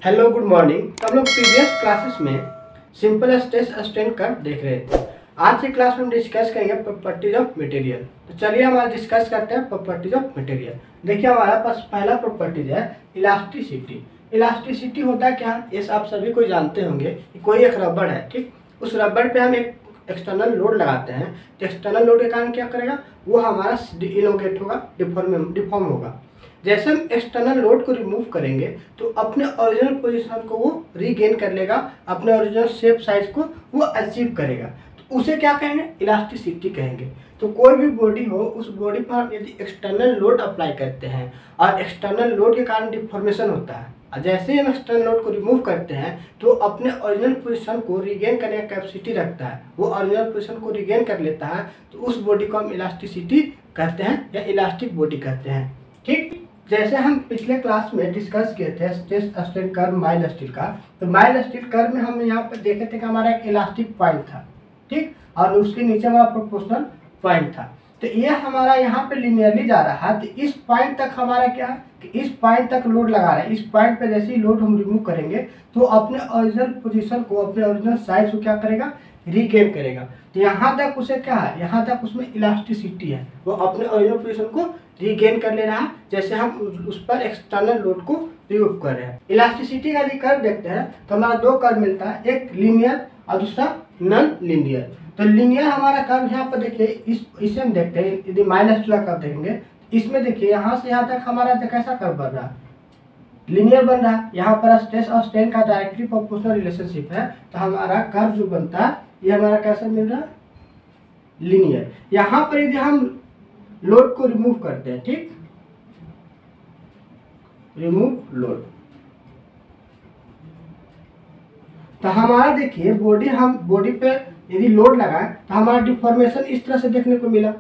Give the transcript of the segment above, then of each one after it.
Hello good morning. हम लोग previous classes में सिंपल स्ट्रेस स्ट्रेन कर्व देख रहे थे। आज की क्लास में हम डिस्कस करेंगे प्रॉपर्टीज ऑफ मटेरियल। तो चलिए हम आज डिस्कस करते हैं प्रॉपर्टीज ऑफ मटेरियल। देखिए हमारा पास पहला प्रॉपर्टीज है इलास्टिसिटी। इलास्टिसिटी होता है क्या, ये आप सभी को जानते होंगे कि कोई एक रबड़ है, ठीक, उस रबड़ पे हम एक एक्सटर्नल लोड लगाते हैं तो एक्सटर्नल लोड के कारण क्या करेगा, वो हमारा इलोंगेट होगा, डिफॉर्म होगा। जैसे हम एक्सटर्नल लोड को रिमूव करेंगे तो अपने ओरिजिनल पोजीशन को वो रीगेन कर लेगा, अपने ओरिजिनल शेप साइज को वो अचीव करेगा। तो उसे क्या कहेंगे, इलास्टिसिटी कहेंगे। तो कोई भी बॉडी हो, उस बॉडी पर हम यदि एक्सटर्नल लोड अप्लाई करते हैं और एक्सटर्नल लोड के कारण डिफॉर्मेशन होता है, और जैसे ही हम एक्सटर्नल लोड को रिमूव करते हैं तो अपने ओरिजिनल पोजीशन को रीगेन करने का कैपेसिटी रखता है, वो ओरिजिनल पोजीशन को रीगेन कर लेता है। तो उस बॉडी को हम इलास्टिसिटी कहते हैं या इलास्टिक बॉडी कहते हैं। ठीक, जैसे हम पिछले क्लास में डिस्कस किए थे stress strain curve mild steel का, तो माइल्ड स्टील कर्व में हम यहाँ पर देखे थे कि हमारा एक इलास्टिक पॉइंट था, ठीक, और उसके नीचे हमारा प्रोपोर्शनल पॉइंट था। तो ये हमारा यहाँ पे लिनियरली जा रहा है, तो इस पॉइंट तक हमारा क्या है कि इस पॉइंट तक लोड लगा रहा है। इस पॉइंट पे जैसे ही लोड हम रिमूव करेंगे तो अपने ओरिजिनल पोजीशन को, अपने ओरिजिनल साइज को क्या करेगा, रीगेन करेगा। तो यहाँ तक उसे क्या है, यहाँ तक उसमें इलास्टिसिटी है, वो अपने ओरिजिनल पोजीशन को रीगेन कर ले रहा है जैसे हम उस पर एक्सटर्नल लोड को रिमूव कर रहे हैं। इलास्टिसिटी का यदि कर्व देखते हैं तो हमारा दो कर्व मिलता है, एक लीनियर और दूसरा नॉन लीनियर। तो लीनियर हमारा कर्व यहाँ पर देखिए, इसे हम देखते हैं, यदि माइल्ड स्टील का कर्व देखेंगे इसमें देखिए यहाँ से यहाँ तक हमारा कैसा कर्व बन रहा है, लीनियर बन रहा है। यहाँ पर स्ट्रेस और स्ट्रेन का डायरेक्टली प्रोपोर्शनल रिलेशनशिप है, तो हमारा कर्व जो बनता है ये हमारा कैसा मिल रहा है, लीनियर। यहाँ पर यदि हम लोड को रिमूव करते हैं, ठीक, रिमूव लोड, तो हमारा देखिए बॉडी पे यदि लोड लगाए तो हमारा डिफॉर्मेशन इस तरह से देखने को मिला,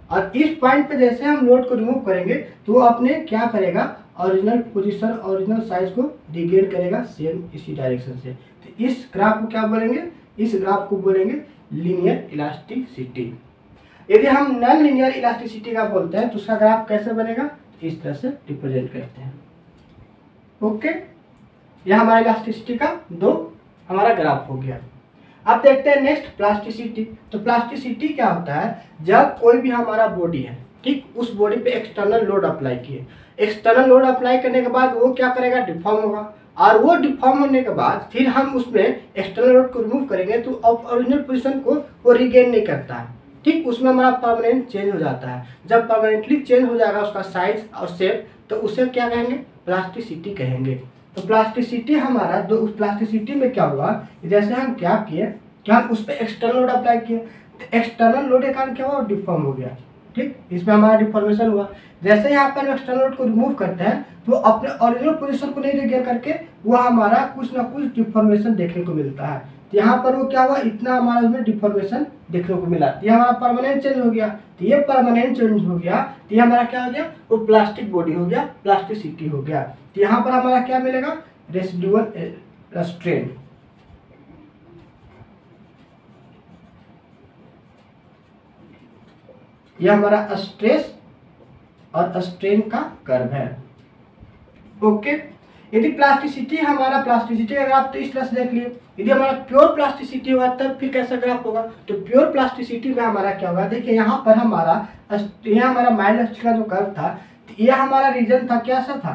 और इस पॉइंट पे जैसे हम लोड को रिमूव करेंगे तो वो अपने क्या करेगा, ओरिजिनल पोजीशन, ओरिजिनल साइज को रिगेन करेगा सेम इसी डायरेक्शन से। तो इस ग्राफ को क्या बोलेंगे, इस ग्राफ को बोलेंगे लीनियर इलास्टिसिटी। यदि हम नॉन लीनियर इलास्टिसिटी का बोलते हैं तो उसका ग्राफ कैसे बनेगा, इस तरह से रिप्रेजेंट करते हैं। ओके, यह हमारा इलास्टिसिटी का दो हमारा ग्राफ हो गया। अब देखते हैं नेक्स्ट प्लास्टिसिटी। तो प्लास्टिसिटी क्या होता है, जब कोई भी हमारा बॉडी है, ठीक, उस बॉडी पे एक्सटर्नल लोड अप्लाई किए, एक्सटर्नल लोड अप्लाई करने के बाद वो क्या करेगा, डिफॉर्म होगा, और वो डिफॉर्म होने के बाद फिर हम उसमें एक्सटर्नल लोड को रिमूव करेंगे तो अब ओरिजिनल पोजीशन को वो रिगेन नहीं करता है, ठीक, उसमें हमारा परमानेंट चेंज हो जाता है। जब परमानेंटली चेंज हो जाएगा उसका साइज और शेप, तो उसे क्या कहेंगे, प्लास्टिसिटी कहेंगे। तो प्लास्टिसिटी हमारा दो, उस प्लास्टिसिटी में क्या हुआ, जैसे हम क्या किए कि हम उस पर एक्सटर्नल लोड अप्लाई किए, तो एक्सटर्नल लोड के कारण क्या हुआ, डिफॉर्म हो गया, ठीक, इसमें हमारा डिफॉर्मेशन हुआ। जैसे यहाँ पर एक्सटर्नल लोड को रिमूव करते हैं तो अपने ओरिजिनल पोजीशन को नहीं रिगेन करके वो हमारा कुछ ना कुछ डिफॉर्मेशन देखने को मिलता है। तो यहाँ पर वो क्या हुआ, इतना हमारा उसमें डिफॉर्मेशन देखने को मिला, ये हमारा परमानेंट चेंज हो गया। तो ये परमानेंट चेंज हो गया तो ये हमारा क्या हो गया, वो प्लास्टिक बॉडी हो गया, प्लास्टिसिटी हो गया। तो यहाँ पर हमारा क्या मिलेगा, रेसिडुअल स्ट्रेन। यह हमारा स्ट्रेस और स्ट्रेन का कर्व है। ओके, यदि प्लास्टिसिटी हमारा, प्लास्टिसिटी का ग्राफ तो इस तरह से देख लिए। यदि हमारा प्योर प्लास्टिसिटी होगा तब फिर कैसा ग्राफ होगा, तो प्योर प्लास्टिसिटी में हमारा क्या होगा, देखिए यहाँ पर हमारा माइल्ड स्टील का जो कर्व था, तो यह हमारा रीजन था, कैसा था,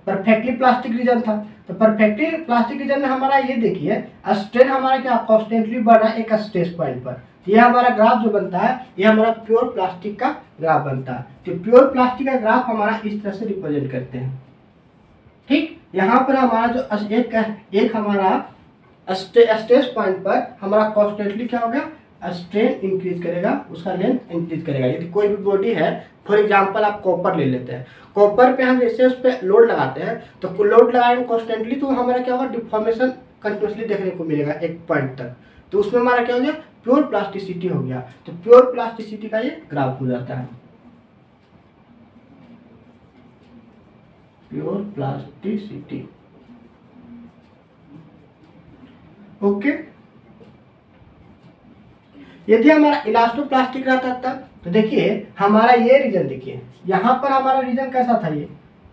परफेक्टली प्लास्टिक रीजन था। तो परफेक्टली प्लास्टिक रीजन में हमारा ये देखिए स्ट्रेन हमारा क्या कॉन्स्टेंटली बढ़ रहा है एक स्ट्रेस पॉइंट पर। तो ये हमारा ग्राफ जो बनता है ये हमारा प्योर प्लास्टिक का ग्राफ बनता है। तो प्योर प्लास्टिक का ग्राफ हमारा इस तरह से रिप्रेजेंट करते हैं, ठीक। यहाँ पर हमारा जो एक हमारा स्ट्रेस पॉइंट पर हमारा कॉन्स्टेंटली क्या हो गया, स्ट्रेन इंक्रीज करेगा, उसका लेंथ इंक्रीज करेगा। यदि कोई भी बॉडी है, फॉर एग्जांपल आप कॉपर ले लेते हैं, कॉपर पे हम जैसे उस पर लोड लगाते हैं तो लोड लगाएंगे कॉन्स्टेंटली तो हमारा क्या होगा, डिफॉर्मेशन कंटिन्यूसली देखने को मिलेगा एक पॉइंट तक। तो उसमें हमारा क्या हो गया, प्योर प्लास्टिसिटी हो गया। तो प्योर प्लास्टिसिटी का ये ग्राफ हो जाता है, प्योर प्लास्टिसिटी। ओके, यदि हमारा इलास्टोप्लास्टिक रहता तब तो देखिए हमारा ये रीजन, देखिए यहाँ पर हमारा रीजन कैसा था, ये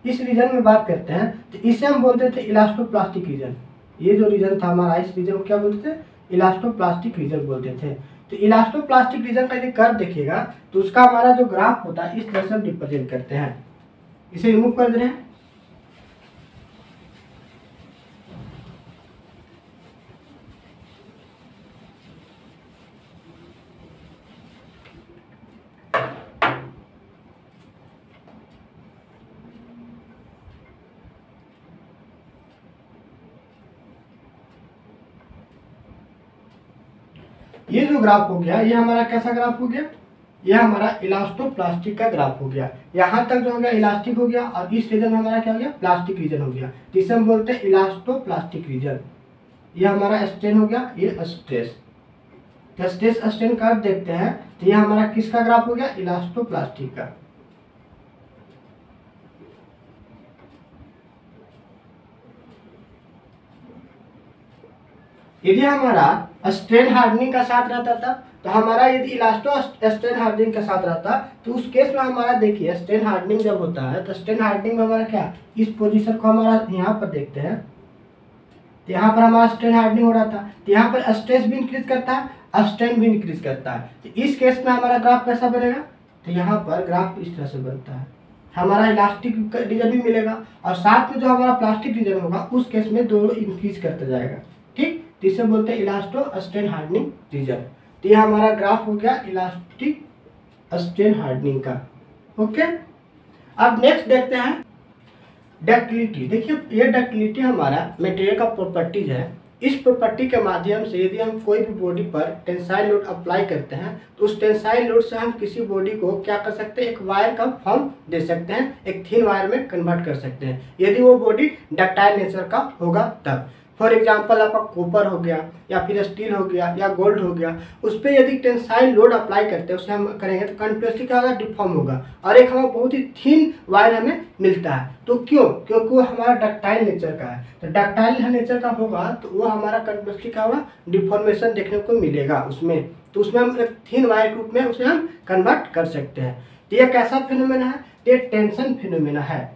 इस रीजन में बात करते हैं तो इसे हम बोलते थे इलास्टोप्लास्टिक रीजन। ये जो रीजन था हमारा, इस रीजन को क्या बोलते थे? इलास्टोप्लास्टिक रीजन बोलते थे। तो इलास्टोप्लास्टिक रीजन का यदि कर्व देखिएगा तो उसका हमारा जो ग्राफ होता है इस तरह से हम रिप्रेजेंट करते हैं। इसे रिमूव कर दे रहे हैं। ये जो ग्राफ हो गया ये हमारा कैसा ग्राफ हो गया? ये हमारा इलास्टोप्लास्टिक का ग्राफ हो गया। यहाँ तक जो हो गया इलास्टिक हो गया और इस रीजन में हमारा क्या हो गया? प्लास्टिक रीजन हो गया, जिसे हम बोलते हैं इलास्टोप्लास्टिक रीजन। ये हमारा स्ट्रेन हो गया, ये स्ट्रेस। स्ट्रेस स्ट्रेन कर्व देखते हैं तो ये हमारा किसका ग्राफ हो गया? इलास्टोप्लास्टिक का। यदि हमारा स्ट्रेन हार्डनिंग का साथ रहता था तो हमारा यदि इलास्टो स्ट्रेन हार्डनिंग का साथ रहता तो उस केस में हमारा देखिए स्ट्रेन हार्डनिंग जब होता है तो स्ट्रेन हार्डनिंग में हमारा क्या, इस पोजीशन को हमारा यहाँ पर देखते हैं तो यहाँ पर हमारा स्ट्रेन हार्डनिंग हो रहा था, तो यहाँ पर स्ट्रेस भी इंक्रीज करता है, स्ट्रेन भी इंक्रीज करता है। तो इस केस में हमारा ग्राफ कैसा बनेगा? तो यहाँ पर ग्राफ इस तरह से बनता है, हमारा इलास्टिक रीजन भी मिलेगा और साथ में जो हमारा प्लास्टिक रीजन होगा उस केस में दोनों इंक्रीज करता जाएगा। ठीक, तो इसे बोलते हैं इलास्टो स्ट्रेन हार्डनिंग रीजन। तो ये हमारा ग्राफ हो गया इलास्टिक स्ट्रेन हार्डनिंग का। ओके, अब नेक्स्ट देखते हैं डक्टिलिटी। देखिए ये डक्टिलिटी हमारा मटेरियल का प्रॉपर्टीज है। इस प्रॉपर्टी के माध्यम से यदि हम कोई भी बॉडी पर टेंसाइल लोड अप्लाई करते हैं तो उस टेंसाइल लोड से हम किसी बॉडी को क्या कर सकते हैं? एक वायर का फॉर्म दे सकते हैं, एक थिन वायर में कन्वर्ट कर सकते हैं यदि वो बॉडी डक्टाइल नेचर का होगा तब। फॉर एग्जाम्पल आपका कॉपर हो गया या फिर स्टील हो गया या गोल्ड हो गया, उस पर यदि टेंसाइल लोड अप्लाई करते हैं उसे हम करेंगे तो कंटिन्यूसली क्या होगा? डिफॉर्म होगा और एक हमें बहुत ही थिन वायर हमें मिलता है। तो क्यों? क्योंकि वो हमारा डक्टाइल नेचर का है। तो डक्टाइल नेचर का होगा तो वो हमारा कंटिन्यूसली क्या होगा? डिफॉर्मेशन देखने को मिलेगा उसमें। तो उसमें हम एक थिन वायर के रूप में उसे हम कन्वर्ट कर सकते हैं। तो ये कैसा फिनोमेना है? ये टेंशन फिनोमेना है।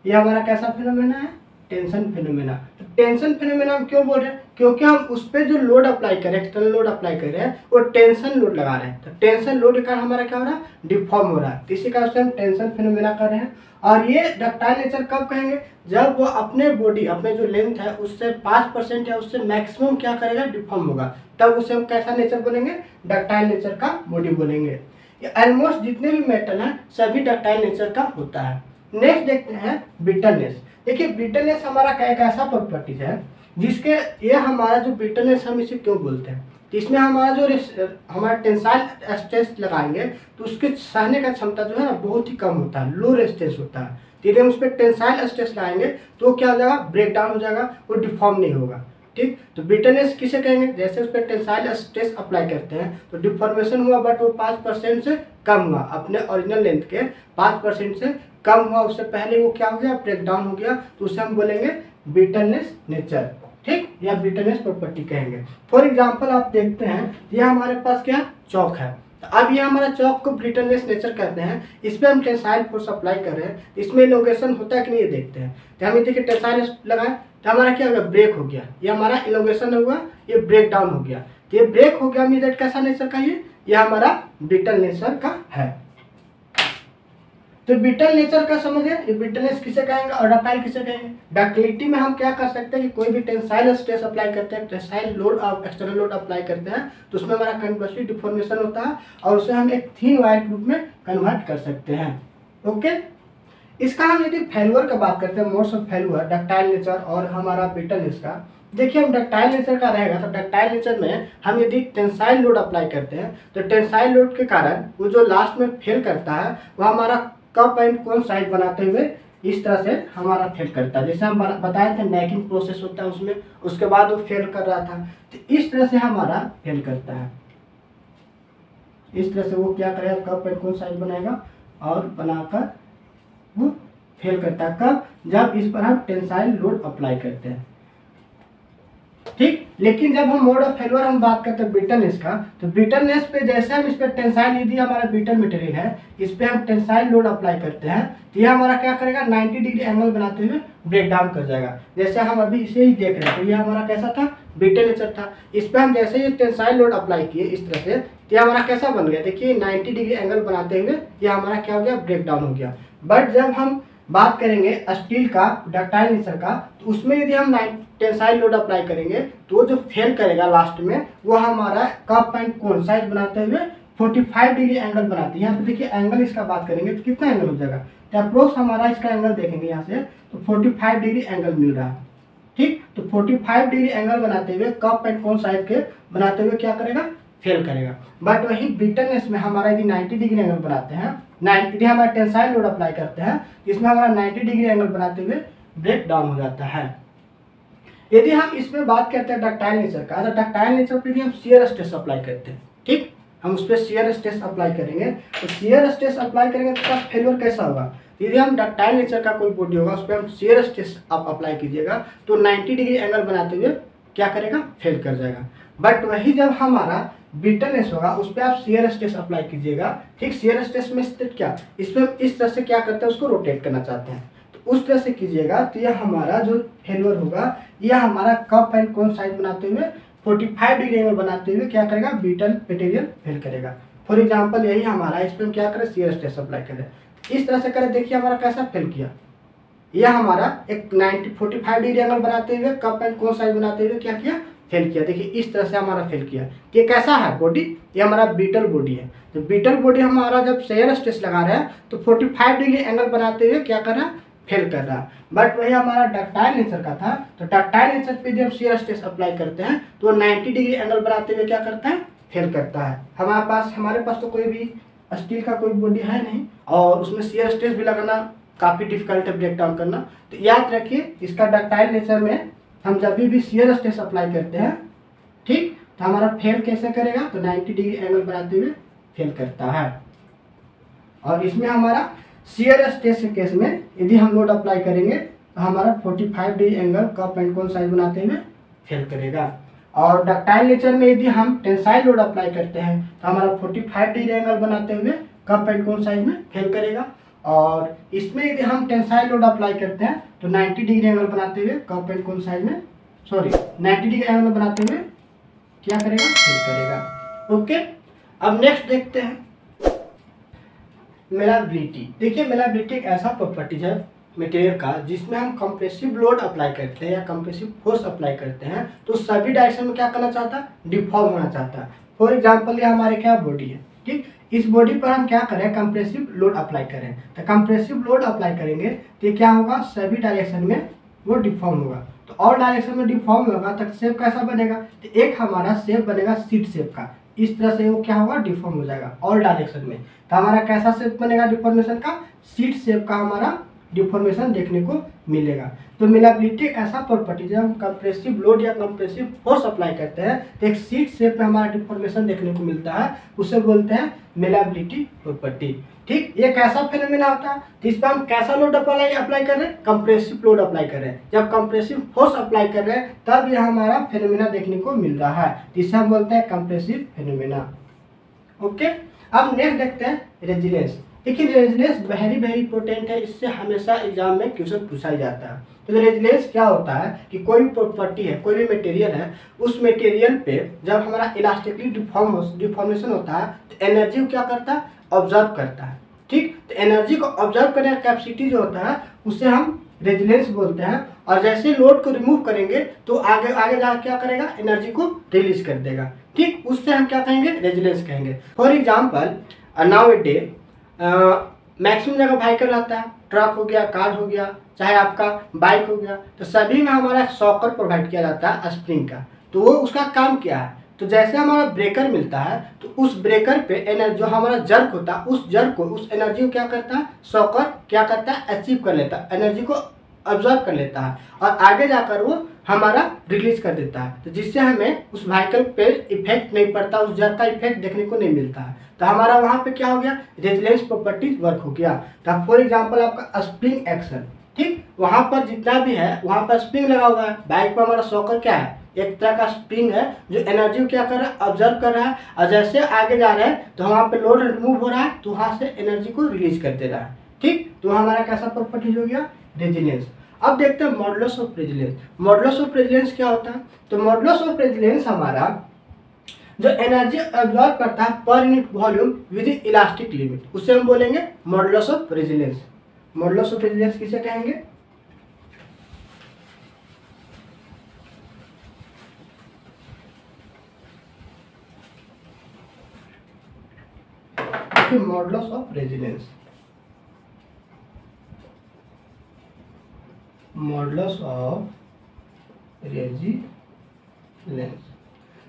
ये हमारा कैसा फिनोमेना है? Tension phenomena. तो टेंशन फिनोमेना हम क्यों बोल रहे हैं? क्योंकि हम उस पर जो लोड अप्लाई कर रहे हैं, एक्सटर्नल लोड अप्लाई कर रहे हैं, वो टेंशन लोड लगा रहे हैं। तो टेंशन लोड का हमारा क्या हो रहा है? डिफॉर्म हो रहा है। इसी कारण से हम टेंशन फिनोमेना कर रहे हैं। और ये डक्टाइल नेचर कब कहेंगे? जब वो अपने बॉडी, अपने जो लेंथ है उससे 5% या उससे मैक्सिमम क्या करेगा? डिफॉर्म होगा, तब उसे हम कैसा नेचर बोलेंगे? डक्टाइल नेचर का बॉडी बोलेंगे। ये ऑलमोस्ट जितने भी मेटल हैं सभी डक्टाइल नेचर का होता है। नेक्स्ट देखते हैं ब्रिटलनेस। देखिए ब्रिटलनेस हमारा एक ऐसा प्रॉपर्टीज है जिसके ये हमारा जो ब्रिटलनेस हम इसे क्यों बोलते हैं? तो इसमें हमारा जो हमारा टेंसाइल स्ट्रेस लगाएंगे तो उसके सहने का क्षमता जो है ना बहुत ही कम होता है, लो रेजिस्टेंस होता है। तो यदि हम उस पर टेंसाइल स्ट्रेस लगाएंगे तो क्या हो जाएगा? ब्रेक डाउन हो जाएगा, वो डिफॉर्म नहीं होगा। ठीक, तो ब्रिटलनेस किसे कहेंगे? जैसे उस पर टेंसाइल स्ट्रेस अप्लाई करते हैं तो डिफॉर्मेशन हुआ बट वो 5% से कम हुआ, अपने ओरिजिनल लेंथ के 5% से कम हुआ, उससे पहले वो क्या हो गया? ब्रेक डाउन हो गया, तो उसे हम बोलेंगे ब्रिटलनेस नेचर। ठीक, या ब्रिटलनेस प्रॉपर्टी कहेंगे। फॉर एग्जांपल आप देखते हैं ये हमारे पास क्या चौक है, तो अब ये हमारा चौक को ब्रिटलनेस नेचर कहते हैं। इसमें हम टेंसाइल फोर्स अप्लाई कर रहे हैं, इसमें इलोंगेशन होता है कि नहीं ये देखते हैं। तो हम ये देखिए टेंसाइल लगाए तो हमारा क्या हो गया? ब्रेक हो गया, ये हमारा इलोंगेशन हुआ, ये ब्रेक डाउन हो गया। तो ये ब्रेक हो गया मीन कैसा नेचर का? ये हमारा ब्रिटल नेचर का है। तो ब्रिटल नेचर का समझे, ये ब्रिटलनेस किसे कहेंगे और डक्टाइल किसे कहेंगे? डक्टिलिटी में हम क्या कर सकते हैं कि कोई भी टेंसाइल स्ट्रेस अप्लाई करते हैं, टेंसाइल लोड और एक्सटर्नल लोड अप्लाई करते हैं तो उसमें हमारा कंटिन्यूसली डिफॉर्मेशन होता है और उसे हम एक थिन वायर के रूप में कन्वर्ट कर सकते हैं। ओके, इसका हम यदि फेल्यूर का बात करते हैं, modes of failure ductile nature और हमारा ब्रिटलनेस का, देखिए हम डक्टाइल नेचर का रहेगा तो डक्टाइल नेचर में हम यदि टेंसाइल लोड अप्लाई करते हैं तो टेंसाइल लोड के कारण वो जो लास्ट में फेल करता है वो हमारा कप एंड कोन साइड बनाते हुए इस तरह से हमारा फेल करता है। जैसे हम बताए थे नेकिंग प्रोसेस होता है उसमें, उसके बाद वो फेल कर रहा था, तो इस तरह से हमारा फेल करता है। इस तरह से वो क्या करेगा? कप एंड कोन साइड बनाएगा और बनाकर वो फेल करता है। कब? जब इस पर हम टेंसाइल लोड अप्लाई करते हैं। ठीक। लेकिन जब हम मोड ऑफ फेल्योर हम बात करते हैं ब्रिटलनेस का, तो ब्रिटलनेस पे जैसे हम इस पर टेंसाइल, यदि हमारा ब्रिटल मटेरियल है, इस पे हम टेंसाइल लोड अप्लाई करते हैं तो ये हमारा क्या करेगा, 90 डिग्री एंगल बनाते हुए ब्रेक डाउन कर जाएगा। जैसे हम अभी इसे ही देख रहे हैं, तो ये हमारा कैसा था, ब्रिटल नेचर था। इस पे हम जैसे ही टेंसाइल लोड अप्लाई किए इस तरह से, तो ये हमारा कैसा बन गया, देखिए 90 डिग्री एंगल बनाते हुए ये हमारा क्या हो गया, ब्रेक डाउन हो गया। बट जब हम बात करेंगे स्टील का डक्टाइल नेचर का, तो उसमें यदि हम टेंसाइल लोड अप्लाई करेंगे तो वो जो फेल करेगा लास्ट में, वो हमारा कप एंड कोन साइज बनाते हुए 45 डिग्री एंगल बनाती है। यहाँ पे देखिए एंगल इसका बात करेंगे तो कितना एंगल हो जाएगा, तो अप्रोक्स हमारा इसका एंगल देखेंगे यहाँ से तो 45 डिग्री एंगल मिल रहा है। ठीक, तो 45 डिग्री एंगल बनाते हुए कप एंड कोन साइज के बनाते हुए क्या करेगा, फेल करेगा। बट वही ब्रिटलनेस में हमारा यदि 90 डिग्री एंगल बनाते हैं, यदि हमारा टेंसाइल लोड अप्लाई करते हैं, इसमें हमारा 90 डिग्री एंगल बनाते हुए ब्रेक डाउन हो जाता है। यदि हम इसमें बात करते हैं डक्टाइल नेचर का, तो डक्टाइल नेचर पे भी हम शियर स्ट्रेस अप्लाई करते हैं। ठीक, हम उस पर शियर स्ट्रेस अप्लाई करेंगे, तो शियर स्ट्रेस अप्लाई करेंगे तो फेलियर कैसा होगा, यदि हम डक्टाइल नेचर का कोई बॉडी होगा उस पर हम शियर स्ट्रेस आप अप्लाई कीजिएगा तो 90 डिग्री एंगल बनाते हुए क्या करेगा, फेल कर जाएगा। बट वही जब हमारा ब्रिटलनेस होगा उस पर आप शियर स्ट्रेस अप्लाई कीजिएगा। ठीक, शियर स्ट्रेस में क्या, इसमें इस तरह से क्या करते हैं, उसको रोटेट करना चाहते हैं, तो उस तरह से कीजिएगा तो यह हमारा जो फेल्योर होगा, यह हमारा कप एंड कोन साइज बनाते हुए 45 डिग्री एंगल बनाते हुए क्या करेगा, ब्रिटल मटेरियल फेल करेगा। फॉर एग्जांपल यही हमारा, इस पर हम क्या करें, शियर स्ट्रेस अप्लाई करें, इस तरह से करें, देखिए हमारा कैसा फेल किया। यह हमारा एक 45 डिग्री एंगल बनाते हुए कप एंड कोन साइज बनाते हुए क्या किया, फेल किया। देखिए इस तरह से हमारा फेल किया। ये कैसा है बॉडी, ये हमारा ब्रिटल बॉडी है। तो ब्रिटल बॉडी हमारा जब शियर स्ट्रेस लगा रहा है तो 45 डिग्री एंगल बनाते हुए क्या कर रहा है, फेल कर रहा है। बट वही हमारा डक्टाइल नेचर का था, तो डक्टाइल नेचर पे जब शियर स्ट्रेस अप्लाई करते हैं तो 90 डिग्री एंगल बनाते हुए क्या करता है, फेल करता है। हमारे पास तो कोई भी स्टील का कोई बॉडी है नहीं, और उसमें शियर स्ट्रेस भी लगाना काफ़ी डिफिकल्ट है, ब्रेक डाउन करना। तो याद रखिए इसका डक्टाइल नेचर में हम जब भी शियर स्ट्रेस अप्लाई करते हैं, ठीक, तो हमारा फेल कैसे करेगा, तो 90 डिग्री एंगल बनाते हुए फेल करता है। और इसमें हमारा शियर स्ट्रेस के केस में यदि हम लोड अप्लाई करेंगे तो हमारा 45 degree angle cup and cone size बनाते हुए फेल करेगा। और डक्टाइल नेचर में यदि हम टेंसाइल लोड अप्लाई करते हैं तो हमारा 45 डिग्री एंगल बनाते हुए कप एंड कोन साइज में फेल करेगा। और इसमें यदि हम टेंसाइल लोड अप्लाई करते हैं तो 90 डिग्री एंगल बनाते हुए कप एंड कोन साइज में 90 डिग्री एंगल बनाते हुए क्या करेगा, फेल करेगा। ओके, अब नेक्स्ट देखते हैं मेलाबिलिटी। देखिए मेलाबिलिटी एक ऐसा प्रॉपर्टीज है मटेरियल का जिसमें हम कंप्रेसिव लोड अप्लाई करते हैं या कंप्रेसिव फोर्स अप्लाई करते हैं तो सभी डायरेक्शन में क्या करना चाहता है, डिफॉर्म होना चाहता है। फॉर एग्जांपल ये हमारे क्या बॉडी है, ठीक, इस बॉडी पर हम क्या करें, कंप्रेसिव लोड अप्लाई करें। तो कंप्रेसिव लोड अप्लाई करेंगे तो ये क्या होगा, सभी डायरेक्शन में वो डिफॉर्म होगा। तो और डायरेक्शन में डिफॉर्म होगा तो शेप कैसा बनेगा, तो एक हमारा शेप बनेगा सीट शेप का, इस तरह से वो क्या होगा, डिफॉर्म हो जाएगा ऑल डायरेक्शन में। तो हमारा कैसा शेप बनेगा डिफॉर्मेशन का, सीट शेप का हमारा डिफॉर्मेशन देखने को मिलेगा। तो मेलाबिलिटी एक ऐसा प्रॉपर्टी जब हम कंप्रेसिव लोड या कंप्रेसिव फोर्स अप्लाई करते हैं तो एक सीट शेप में हमारा डिफॉर्मेशन देखने को मिलता है, उसे बोलते हैं मेलाबिलिटी प्रॉपर्टी। ठीक, ये कैसा फिनोमेना होता है, तो इस पर हम कैसा लोड अप्लाई कर रहे हैं, कंप्रेसिव लोड अप्लाई कर रहे हैं। जब कंप्रेसिव फोर्स अप्लाई कर रहे हैं तब यह हमारा फिनोमेना देखने को मिल रहा है, जिसे हम बोलते हैं कंप्रेसिव फिनोमेना। ओके, अब नेक्स्ट देखते हैं रेजिलेंस। देखिए रेजिलेंस वेरी इंपॉर्टेंट है, इससे हमेशा एग्जाम में क्वेश्चन पूछा जाता है। तो रेजिलेंस क्या होता है कि कोई प्रॉपर्टी है, कोई भी मटेरियल है, उस मटेरियल पे जब हमारा इलास्टिकली डिफॉर्मेशन होता है तो एनर्जी को क्या करता है, ऑब्जर्व करता है। ठीक, तो एनर्जी को ऑब्जर्व करने का कैपेसिटी जो होता है उसे हम रेजिलेंस बोलते हैं। और जैसे लोड को रिमूव करेंगे तो आगे जाकर क्या करेगा, एनर्जी को रिलीज कर देगा। ठीक, उससे हम क्या कहेंगे, रेजिलेंस कहेंगे। For example now a day maximum जगह व्हीकल रहता है, ट्रक हो गया, कार हो गया, चाहे आपका बाइक हो गया, तो सभी में हमारा शॉकर प्रोवाइड किया जाता है स्प्रिंग का। तो वो उसका काम क्या है, तो जैसे हमारा ब्रेकर मिलता है तो उस ब्रेकर पे एनर्जी जो हमारा जर्क होता है उस जर्क को, उस एनर्जी को क्या करता है, शॉकर क्या करता है, अचीव कर लेता है, एनर्जी को ऑब्जर्व कर लेता है और आगे जाकर वो हमारा रिलीज कर देता है। तो जिससे हमें उस व्हीकल पे इफेक्ट नहीं पड़ता, उस जर्क का इफेक्ट देखने को नहीं मिलता है। तो हमारा वहाँ पे क्या हो गया, रेजिलेंस प्रॉपर्टीज वर्क हो गया। तो फॉर एग्जांपल आपका स्प्रिंग एक्शन, ठीक, वहाँ पर जितना भी है वहाँ पर स्प्रिंग लगा हुआ है, बाइक पर हमारा शॉकर क्या है, एक तरह का स्प्रिंग है जो एनर्जी को क्या कर रहा है, ऑब्जर्व कर रहा है, और जैसे आगे जा रहे हैं तो वहाँ पे लोड रिमूव हो रहा है तो वहाँ से एनर्जी को रिलीज कर दे रहा है। ठीक, तो हमारा कैसा प्रॉपर्टीज हो गया, रेजिलियंस। अब देखते हैं modulus of resilience. Modulus of resilience क्या होता है, तो मॉडुलस ऑफ रेजिलियंस हमारा जो एनर्जी ऑब्जर्व करता है per unit volume with in elastic limit, उसे हम बोलेंगे modulus of resilience. Modulus of resilience किसे कहेंगे, modulus of resilience, modulus of resilience.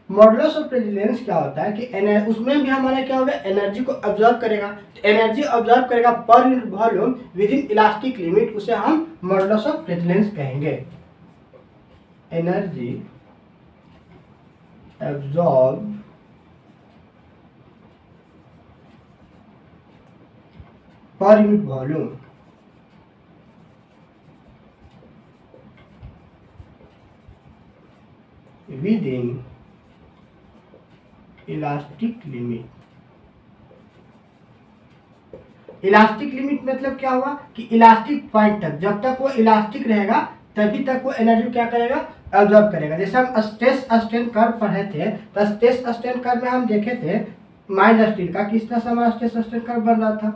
Modulus of resilience क्या होता है कि उसमें भी हमारा क्या होगा, एनर्जी को ऑब्जर्व करेगा, तो एनर्जी ऑब्जर्व करेगा per unit volume with in elastic limit, उसे हम मॉडुलस ऑफ रेजिलियंस कहेंगे। Energy observe per unit volume with in elastic limit. Elastic limit मतलब क्या हुआ कि इलास्टिक पॉइंट तक, जब तक वो इलास्टिक रहेगा तभी तक वो एनर्जी क्या करेगा, ऑब्जर्व करेगा। जैसे हम स्ट्रेस स्ट्रेन कर्व पढ़े थे तो स्ट्रेस स्ट्रेन कर्व में हम देखे थे माइल्ड स्टील का किस तरह से हमारा स्ट्रेस स्ट्रेन कर्व बन रहा था।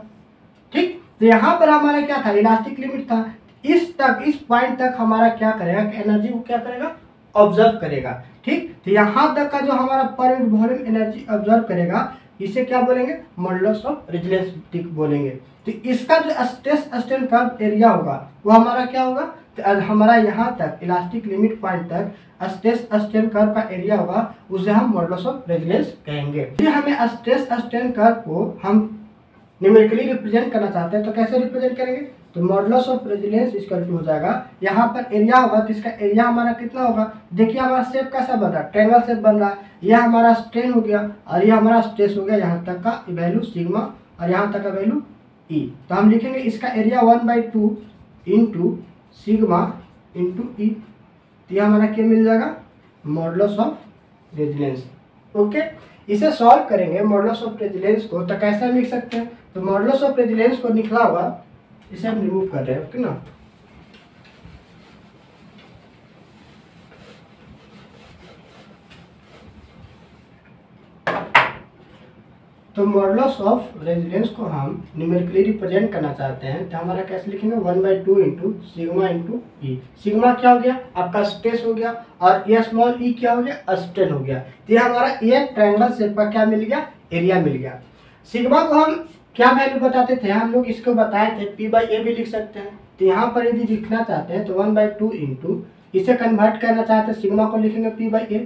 ठीक, तो यहाँ पर हमारा क्या था, इलास्टिक लिमिट था, इस पॉइंट तक हमारा क्या करेगा कि एनर्जी को क्या करेगा, ऑब्जर्व करेगा। ठीक, तो यहाँ तक का जो हमारा per unit volume energy observe करेगा इसे क्या बोलेंगे, मॉडुलस ऑफ रेजिलियंस बोलेंगे। तो इसका जो स्ट्रेस स्ट्रेन कर्व एरिया होगा वो हमारा क्या होगा, तो हमारा यहाँ तक इलास्टिक लिमिट पॉइंट तक स्ट्रेस स्ट्रेन कर्व का एरिया होगा, उसे हम मॉडुलस ऑफ रेजिलियंस कहेंगे। फिर हमें स्ट्रेस स्ट्रेन कर्व को हम न्यूमेरिकली रिप्रेजेंट करना चाहते हैं तो कैसे रिप्रेजेंट करेंगे, तो modulus of resilience equal to हो जाएगा, यहाँ पर एरिया होगा तो इसका एरिया हमारा कितना होगा, देखिए हमारा शेप कैसा बन रहा है, ट्रायंगल शेप बन रहा है। यह हमारा स्ट्रेन हो गया और यह हमारा स्ट्रेस हो गया, यहाँ तक का वैल्यू सिग्मा और यहाँ तक का वैल्यू ई। तो हम लिखेंगे इसका एरिया 1/2 इंटू सिग्मा इंटू ई, तो यह हमारा क्या मिल जाएगा, मॉडुलस ऑफ रेजिलियंस। ओके, इसे सॉल्व करेंगे मॉडुलस ऑफ रेजिलियंस को, तो कैसे हम लिख सकते हैं, तो मॉडुलस ऑफ रेजिलियंस को निकला हुआ इसे हम रिमूव कर रहे हैं, ओके ना। तो मॉडुलस ऑफ रेजिलियंस को हम न्यूमेरिकली रिप्रेजेंट करना चाहते हैं तो हमारा कैसे लिखेंगे, 1/2 इंटू सिग्मा इंटू ई। सिग्मा क्या हो गया, आपका स्ट्रेस हो गया, और ये स्मॉल ई क्या हो गया, स्ट्रेन हो गया। तो ये हमारा ये ट्रायंगल शेप का क्या मिल गया, एरिया मिल गया। सिग्मा को हम क्या वैल्यू बताते थे, हम लोग इसको बताए थे P/A भी लिख सकते हैं। तो यहाँ पर यदि लिखना चाहते हैं तो 1/2 इंटू इसे कन्वर्ट करना चाहते हैं, सिग्मा को लिखेंगे P/A,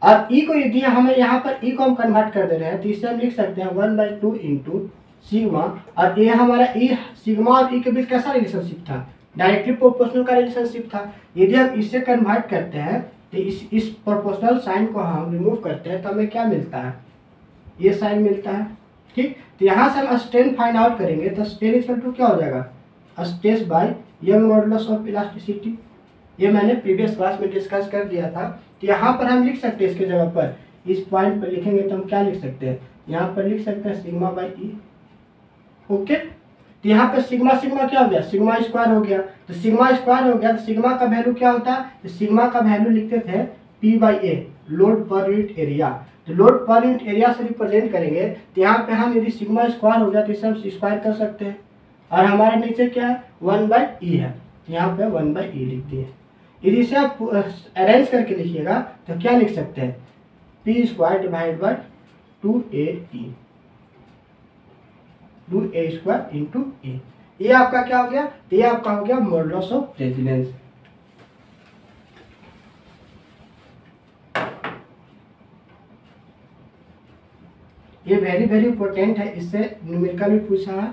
और ई को यदि हमें यहाँ पर ई को हम कन्वर्ट कर दे रहे हैं तो इसे हम लिख सकते हैं 1/2 इंटू सिग्मा, और ये हमारा ई, सिग्मा और ई के बीच कैसा रिलेशनशिप था, डायरेक्टली प्रोपोर्शनल का रिलेशनशिप था। यदि हम इसे कन्वर्ट करते हैं तो इस प्रोपोर्शनल साइन को हम रिमूव करते हैं तो हमें क्या मिलता है, ये साइन मिलता है। ठीक, तो यहाँ से हम स्ट्रेन फाइंड आउट करेंगे तो स्ट्रेन इक्वल टू क्या हो जाएगा, stress by young modulus of elasticity. ये मैंने प्रीवियस क्लास में डिस्कस कर दिया था। तो यहाँ पर हम लिख सकते हैं इसके जगह पर, इस पॉइंट पर लिखेंगे तो हम क्या लिख सकते हैं, यहाँ पर लिख सकते हैं सिग्मा बाई ई। ओके, तो यहाँ पर सिग्मा सिग्मा क्या हो गया, सिग्मा स्क्वायर हो गया। तो सिग्मा स्क्वायर हो गया तो सिग्मा का वैल्यू क्या होता है, तो सिग्मा का वैल्यू लिखते थे P/A, load per unit area. तो लोड पर यूनिट एरिया से रिप्रेजेंट करेंगे तो यहाँ पे हम यदि सिग्मा स्क्वायर हो गया तो इसे हम स्क्वायर कर सकते हैं, और हमारे नीचे क्या है, 1/E है, यहाँ पे 1/E लिख दिए। यदि इसे आप अरेंज करके लिखिएगा तो क्या लिख सकते हैं, P² divide by 2AE, 2A² into E। ये आपका क्या हो गया, तो ये आपका हो गया मॉडुलस ऑफ रेजिलियंस। ये वेरी वेरी इंपॉर्टेंट है, इससे न्यूमेरिकल भी पूछा है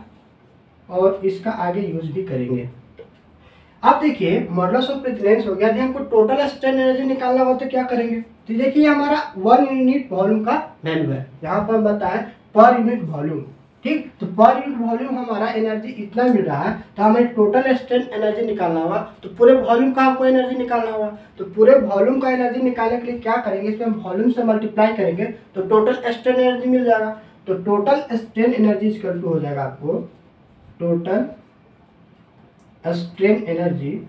और इसका आगे यूज भी करेंगे। अब देखिए मॉडुलस ऑफ रेजिलियंस हो गया। यदि हमको टोटल स्ट्रेन एनर्जी निकालना हो तो क्या करेंगे, तो देखिए हमारा 1 यूनिट वॉल्यूम का वैल्यू है, यहाँ पर बताएं पर यूनिट वॉल्यूम। ठीक। तो पर यूनिट वॉल्यूम हमारा एनर्जी इतना मिल रहा है, तो हमें टोटल स्ट्रेन एनर्जी निकालना होगा। तो पूरे वॉल्यूम का हमको एनर्जी निकालना होगा। तो पूरे वॉल्यूम का एनर्जी निकालने के लिए क्या करेंगे, इसमें हम वॉल्यूम से मल्टीप्लाई करेंगे तो टोटल स्ट्रेन एनर्जी मिल जाएगा। तो total strain energy equal to हो जाएगा आपको total strain energy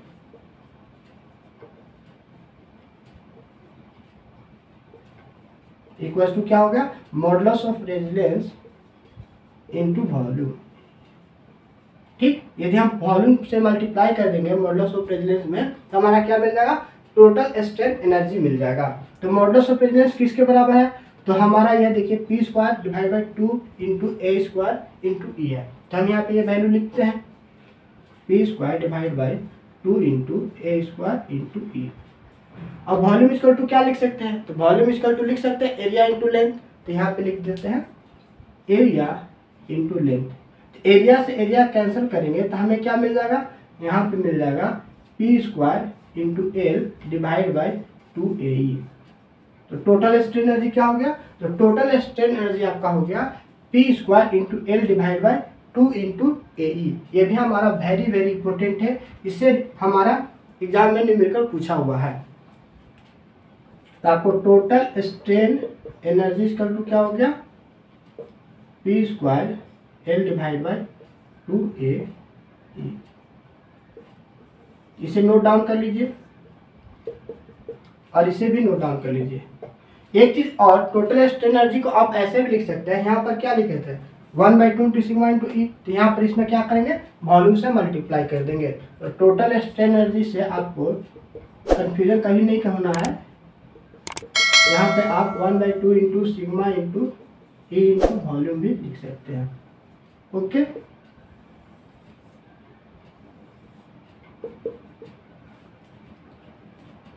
equal to क्या हो गया, modulus of resistance into volume. ठीक, यदि हम वॉल्यूम से मल्टीप्लाई कर देंगे मॉडुलस ऑफ रेजिस्टेंस में तो हमारा क्या मिल जाएगा, टोटल स्ट्रेन एनर्जी मिल जाएगा। तो मॉडुलस ऑफ रेजिस्टेंस किसके बराबर है, तो हमारा यह देखिए P square divide by 2 into A square into E है। तो हम यहाँ पे ये वैल्यू लिखते हैं, P square divide by 2 into A square into E. अब वॉल्यूम इक्वल टू क्या लिख सकते हैं, तो वॉल्यूम इक्वल टू लिख सकते हैं एरिया इंटू लेंथ। तो यहाँ पे लिख देते हैं एरिया इंटू लेंथ। एरिया से एरिया कैंसिल करेंगे तो हमें क्या मिल जाएगा, यहाँ पे मिल जाएगा P square into L divide by 2AE। तो टोटल स्ट्रेन एनर्जी क्या हो गया, तो टोटल स्ट्रेन एनर्जी आपका हो गया P square into L divide by 2 into AE। ये भी हमारा वेरी वेरी इंपॉर्टेंट है, इससे हमारा एग्जाम में न्यूमेरिकल पूछा हुआ है। तो आपको total strain energy equal to क्या हो गया, P square L divide by 2AE। इसे नोट डाउन कर लीजिए और इसे भी नोट डाउन कर लीजिए। एक चीज और, टोटल स्ट्रेन एनर्जी को आप ऐसे भी लिख सकते हैं, यहाँ पर क्या लिखे थे 1/2 इंटू सिग्मा इंटू ई। तो यहाँ पर इसमें क्या करेंगे, वॉल्यूम से मल्टीप्लाई कर देंगे। तो टोटल स्ट्रेन एनर्जी से आपको कंफ्यूजन कभी नहीं होना है। यहाँ पे आप 1/2 into sigma into E into volume भी लिख सकते हैं। ओके,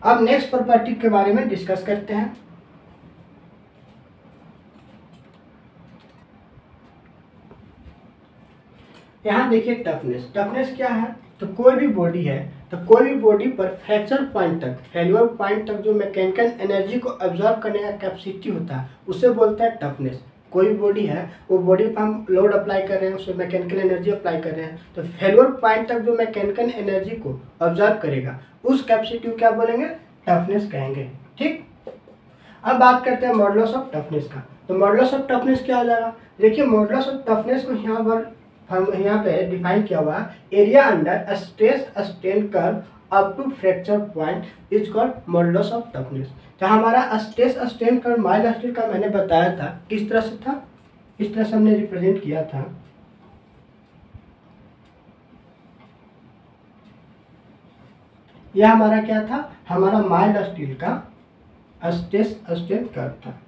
अब नेक्स्ट प्रॉपर्टी के बारे में डिस्कस करते हैं। यहाँ देखिए टफनेस। टफनेस क्या है, तो कोई भी बॉडी है, तो कोई भी बॉडी पर फ्रैक्चर पॉइंट तक, फेल्यूर पॉइंट तक जो मैकेनिकल एनर्जी को एब्जॉर्ब करने का कैपेसिटी होता है उसे बोलते हैं टफनेस। कोई भी बॉडी है, वो बॉडी पर हम लोड अप्लाई कर रहे हैं, उसमें मैकेनिकल एनर्जी अप्लाई कर रहे हैं, तो फेल्यूर पॉइंट तक जो मैकेनिकल एनर्जी को ऑब्जर्व करेगा उस कैपेसिटी को क्या बोलेंगे, टफनेस कहेंगे। ठीक, अब बात करते हैं मॉडुलस ऑफ टफनेस का। तो मॉडुलस ऑफ टफनेस क्या हो जाएगा, देखिए मॉडुलस ऑफ टफनेस को यहाँ पर हम यहाँ पे डिफाइन किया हुआ है, area under stress strain curve up to fracture point is called modulus of toughness. तो हमारा stress strain curve mild steel का मैंने बताया था किस तरह से था, इस तरह से हमने रिप्रेजेंट किया था। यह हमारा क्या था, हमारा माइल्ड स्टील का स्ट्रेस स्ट्रेन कर्व था।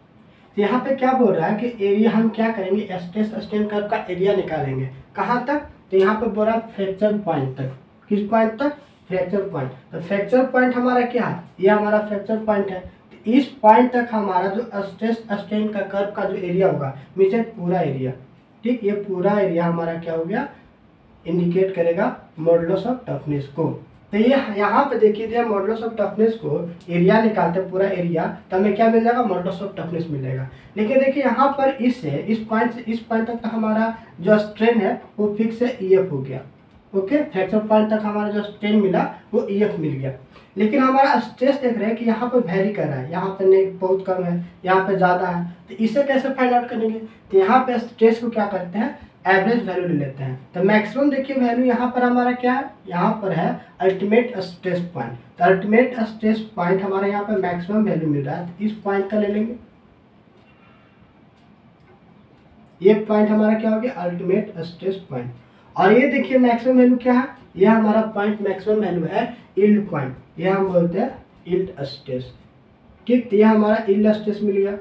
तो यहाँ पे क्या बोल रहा है कि एरिया हम क्या करेंगे, स्ट्रेस स्ट्रेन कर्व का एरिया निकालेंगे। कहाँ तक, तो यहाँ पे बोल रहा है फ्रैक्चर पॉइंट तक। किस पॉइंट तक, फ्रैक्चर पॉइंट। तो फ्रैक्चर पॉइंट हमारा क्या है, ये हमारा फ्रैक्चर पॉइंट है। तो इस पॉइंट तक हमारा जो स्ट्रेस स्ट्रेन का कर्व का जो एरिया होगा, मीन्स पूरा एरिया। ठीक, ये पूरा एरिया हमारा क्या हो गया, इंडिकेट करेगा मॉडुलस ऑफ टफनेस को। तो ये यहाँ पे देखिए जब मॉडुलस ऑफ टफनेस को एरिया निकालते हैं पूरा एरिया, तो हमें क्या मिल जाएगा, मॉडुलस ऑफ टफनेस मिल जाएगा। लेकिन देखिए यहाँ पर इस पॉइंट से इस पॉइंट तक हमारा जो स्ट्रेन है वो फिक्स है, EF हो गया। ओके, फ्रैक्चर पॉइंट तक हमारा जो स्ट्रेन मिला वो EF मिल गया। लेकिन हमारा स्ट्रेस देख रहे हैं कि यहाँ पर वेरी कर रहा है, यहाँ पर नहीं बहुत कम है, यहाँ पे ज़्यादा है। तो इसे कैसे फाइंड आउट करेंगे, तो यहाँ पे स्ट्रेस को क्या करते हैं, एवरेज वैल्यू ले लेते हैं। तो मैक्सिमम देखिए वैल्यू यहाँ पर हमारा क्या है, यहाँ पर है अल्टीमेट स्ट्रेस पॉइंट। तो अल्टीमेट स्ट्रेस पॉइंट हमारे यहाँ पर मैक्सिमम वैल्यू मिल रहा है, तो इस पॉइंट का ले लेंगे। ये पॉइंट हमारा क्या हो गया, अल्टीमेट स्ट्रेस पॉइंट। और ये देखिए मैक्सिमम वैल्यू क्या है, ये हमारा पॉइंट मैक्सिमम वैल्यू है यील्ड पॉइंट, ये हम बोलते हैं यील्ड स्ट्रेस। ठीक, तो ये हमारा यील्ड स्ट्रेस मिल गया।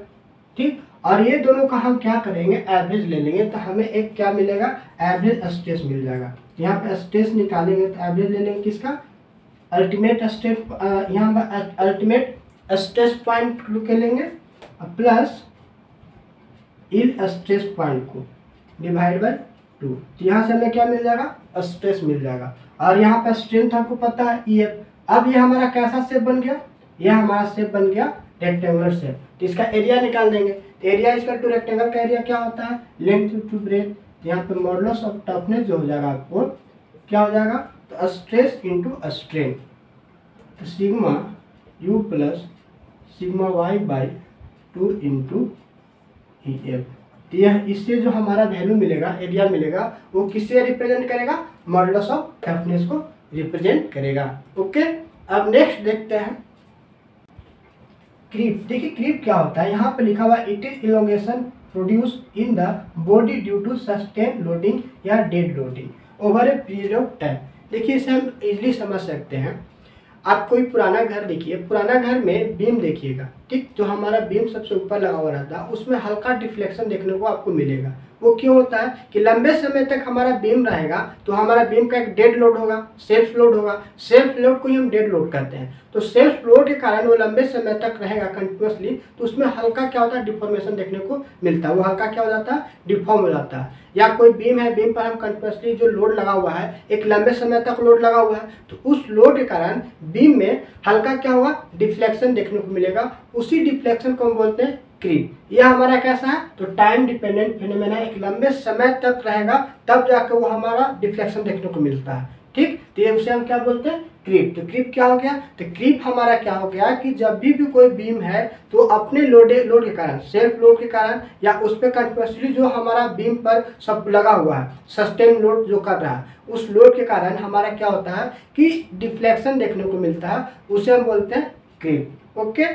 ठीक, और ये दोनों का हम क्या करेंगे, एवरेज ले लेंगे, तो हमें एक क्या मिलेगा, एवरेज स्ट्रेस मिल जाएगा। यहाँ पे स्ट्रेस निकालेंगे तो एवरेज ले लेंगे किसका, अल्टीमेट स्ट्रेस, यहाँ पर अल्टीमेट स्ट्रेस पॉइंट के लेंगे प्लस यील्ड स्ट्रेस पॉइंट को डिवाइड बाय 2। तो यहाँ से हमें क्या मिल जाएगा, स्ट्रेस मिल जाएगा। और यहाँ पर स्ट्रेंथ आपको पता है EF। अब ये हमारा कैसा शेप बन गया, ये हमारा शेप बन गया रेक्टेंगुलर शेप। तो इसका एरिया निकाल देंगे। तो एरिया इसका टू रेक्टेंगल का एरिया क्या होता है, लेंथ टू ब्रेथ। तो यहाँ पे मॉडुलस ऑफ टफनेस जो हो जाएगा आपको क्या हो जाएगा, तो स्ट्रेस इंटू स्ट्रेन, तो sigma u plus sigma y by 2 into E F. तो यह इससे जो हमारा वैल्यू मिलेगा, एरिया मिलेगा, वो किससे रिप्रेजेंट करेगा, मॉडुलस ऑफ टफनेस को रिप्रेजेंट करेगा। ओके, अब नेक्स्ट देखते हैं क्रीप। देखिए क्रीप क्या होता है, यहाँ पे लिखा हुआ it is elongation produce in the body due to sustain loading या dead loading over a period of time. देखिए इसे हम इजीली समझ सकते हैं। आप कोई पुराना घर देखिए, पुराना घर में बीम देखिएगा, ठीक, जो हमारा बीम सबसे ऊपर लगा हुआ रहता है उसमें हल्का डिफ्लेक्शन देखने को आपको मिलेगा। वो क्यों होता है कि लंबे समय तक हमारा बीम रहेगा तो हमारा बीम का एक डेड लोड होगा, सेल्फ लोड होगा। सेल्फ लोड को ही हम डेड लोड कहते हैं। तो सेल्फ लोड के कारण वो लंबे समय तक रहेगा कंटिन्यूसली, तो उसमें हल्का क्या होता है, डिफॉर्मेशन देखने को मिलता है। वो हल्का क्या हो जाता है, डिफॉर्म हो जाता है। या कोई बीम है, बीम पर हम कंटिन्यूसली जो लोड लगा हुआ है, एक लंबे समय तक लोड लगा हुआ है, तो उस लोड के कारण बीम में हल्का क्या होगा, डिफ्लेक्शन देखने को मिलेगा। उसी डिफ्लेक्शन को हम बोलते हैं क्रीप। यह हमारा कैसा है, तो टाइम डिपेंडेंट फिनोमेना, एक लंबे समय तक रहेगा तब जाकर वो हमारा डिफ्लेक्शन देखने को मिलता है, ठीक। तो ये उसे हम क्या बोलते हैं, क्रीप। तो क्रीप क्या हो गया, तो क्रीप हमारा क्या हो गया कि जब भी कोई बीम है तो अपने लोड के कारण, सेल्फ लोड के कारण या उस पर कंटिन्यूसली जो हमारा बीम पर सब लगा हुआ है, सस्टेन लोड जो कर रहा है, उस लोड के कारण हमारा क्या होता है कि डिफ्लेक्शन देखने को मिलता है, उसे हम बोलते हैं क्रीप। ओके,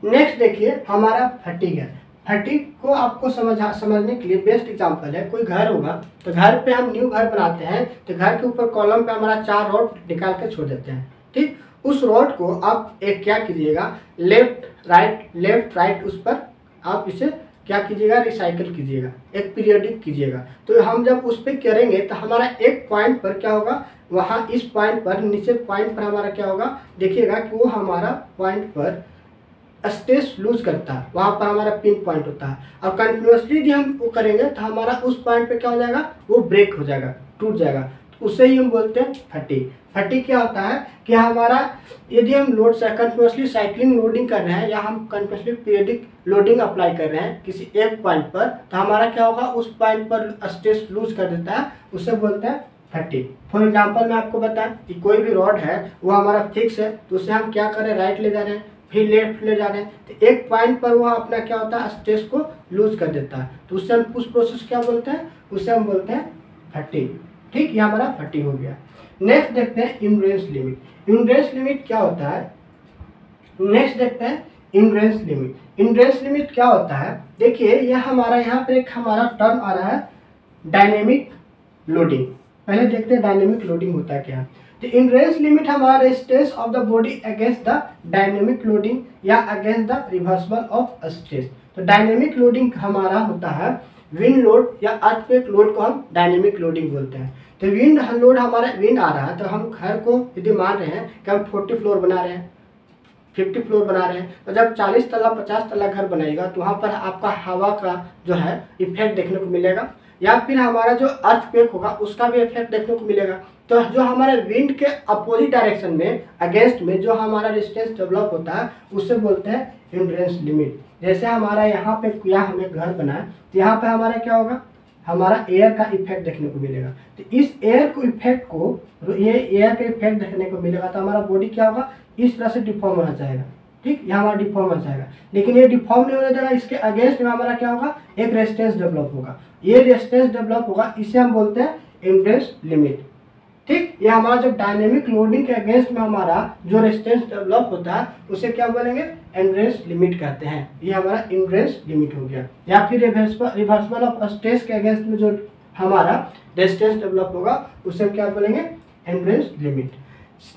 नेक्स्ट देखिए हमारा फटीग है। फटीग को आपको समझने के लिए बेस्ट एग्जांपल है, कोई घर होगा तो घर पे हम न्यू घर बनाते हैं तो घर के ऊपर कॉलम पे हमारा 4 रॉड निकाल के छोड़ देते हैं, ठीक। उस रॉड को आप एक क्या कीजिएगा, लेफ्ट राइट उस पर आप इसे क्या कीजिएगा, रिसाइकिल कीजिएगा, एक पीरियडिक कीजिएगा। तो हम जब उस पर करेंगे तो हमारा एक पॉइंट पर क्या होगा, वहाँ इस पॉइंट पर, नीचे पॉइंट पर हमारा क्या होगा, देखिएगा कि वो हमारा पॉइंट पर स्ट्रेस लूज करता है, वहाँ पर हमारा पिन पॉइंट होता है। और कंटिन्यूसली यदि हम वो करेंगे तो हमारा उस पॉइंट पे क्या हो जाएगा, वो ब्रेक हो जाएगा, टूट जाएगा। तो उसे ही हम बोलते हैं फटीग। फटीग क्या होता है कि हमारा यदि हम लोड कंटिन्यूसली साइक्लिंग लोडिंग कर रहे हैं या हम कंटिन्यूसली पीरियडिक लोडिंग अप्लाई कर रहे हैं किसी एक पॉइंट पर, तो हमारा क्या होगा, उस पॉइंट पर स्ट्रेस लूज कर देता है, उसे बोलते हैं फटीग। फॉर एग्जाम्पल मैं आपको बताएं कि कोई भी रॉड है वो हमारा फिक्स है, तो उसे हम क्या करें, राइट ले जा रहे हैं, फिर लेफ्ट ले जा रहे हैं, तो एक पॉइंट पर वो अपना क्या होता है, स्ट्रेस को लूज कर देता है, तो उससे हम उस प्रोसेस क्या बोलते हैं, उसे हम बोलते हैं फटीग, ठीक। ये हमारा फटीग हो गया। नेक्स्ट देखते हैं इंड्योरेंस लिमिट। इंड्योरेंस लिमिट क्या होता है, नेक्स्ट देखते हैं इंड्योरेंस लिमिट। इंड्योरेंस लिमिट क्या होता है, देखिए यह हमारा यहाँ पे एक हमारा टर्म आ रहा है डायनेमिक लोडिंग। पहले देखते हैं डायनेमिक लोडिंग होता है क्या। तो इंड्योरेंस लिमिट हमारा resistance of the body against the dynamic loading या against the reversal of stress. तो डायनेमिक लोडिंग हमारा होता है विंड लोड या अर्थक्वेक लोड को हम डायनेमिक लोडिंग बोलते हैं। तो विंड लोड हमारा, विंड आ रहा है तो हम घर को यदि मान रहे हैं कि हम 40 फ्लोर बना रहे हैं, 50 फ्लोर बना रहे हैं, तो जब 40 तला 50 तला घर बनाएगा तो वहाँ पर आपका हवा का जो है इफेक्ट देखने को मिलेगा, या फिर हमारा जो अर्थक्वेक होगा उसका भी इफेक्ट देखने को मिलेगा। तो जो हमारे विंड के अपोजिट डायरेक्शन में, अगेंस्ट में जो हमारा रेजिस्टेंस डेवलप होता है उसे बोलते हैं इंड्योरेंस लिमिट। जैसे हमारा यहाँ पे क्या हमें घर बना है तो यहाँ पे हमारा क्या होगा, हमारा एयर का इफेक्ट देखने को मिलेगा। तो इस एयर को इफेक्ट को, ये एयर का इफेक्ट देखने को मिलेगा तो हमारा बॉडी क्या होगा, इस तरह से डिफॉर्म होना चाहेगा, ठीक। ये हमारा डिफॉर्म हो जाएगा, लेकिन ये डिफॉर्म नहीं होने देगा, इसके अगेंस्ट में हमारा क्या होगा, एक रेजिस्टेंस डेवलप होगा। ये रेजिस्टेंस डेवलप होगा, इसे हम बोलते हैं इंड्योरेंस लिमिट, ठीक। ये हमारा जो डायनेमिक लोडिंग के अगेंस्ट में हमारा जो रेजिस्टेंस डेवलप होता है उसे क्या बोलेंगे, इंड्योरेंस लिमिट कहते हैं। ये हमारा इंड्योरेंस लिमिट हो गया। या फिर रिवर्सल ऑफ स्ट्रेस के अगेंस्ट में जो हमारा रेजिस्टेंस डेवलप होगा उसे क्या बोलेंगे, इंड्योरेंस लिमिट।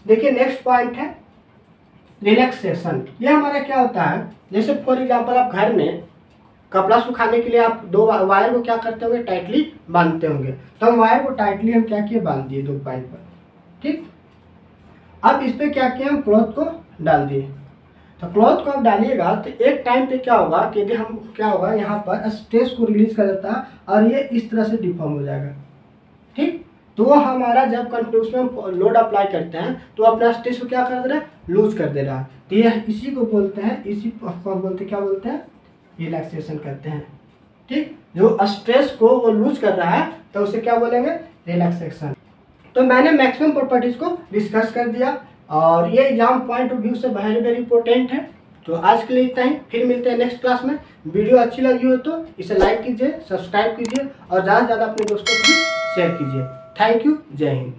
देखिए नेक्स्ट पॉइंट है रिलैक्सेशन। ये हमारा क्या होता है, जैसे फॉर एग्जाम्पल आप घर में कपड़ा सुखाने के लिए आप 2 वायर को क्या करते होंगे, टाइटली बांधते होंगे। तो हम वायर को टाइटली हम क्या किए, बांध दिए 2 पॉइंट पर, ठीक। अब इस पे क्या किया, हम क्लॉथ को डाल दिए। तो क्लॉथ को आप डालिएगा तो एक टाइम पे क्या होगा कि यदि हम क्या होगा, यहाँ पर स्ट्रेस को रिलीज कर देता है और ये इस तरह से डिफॉर्म हो जाएगा, ठीक। तो हमारा जब कंटिन्यूस में हम लोड अप्लाई करते हैं तो अपना स्ट्रेस को क्या कर दे रहा है, लूज कर दे रहा है। तो ये इसी को बोलते हैं, इसी को बोलते क्या बोलते हैं, रिलैक्सेशन करते हैं, ठीक। जो स्ट्रेस को वो लूज कर रहा है तो उसे क्या बोलेंगे, रिलैक्सेशन। तो मैंने मैक्सिमम प्रॉपर्टीज को डिस्कस कर दिया और ये एग्जाम पॉइंट ऑफ व्यू से वेरी वेरी इंपॉर्टेंट है। तो आज के लिए इतना ही, फिर मिलते हैं नेक्स्ट क्लास में। वीडियो अच्छी लगी हो तो इसे लाइक कीजिए, सब्सक्राइब कीजिए और ज़्यादा से ज़्यादा अपने दोस्तों को भी शेयर कीजिए। थैंक यू, जय हिंद।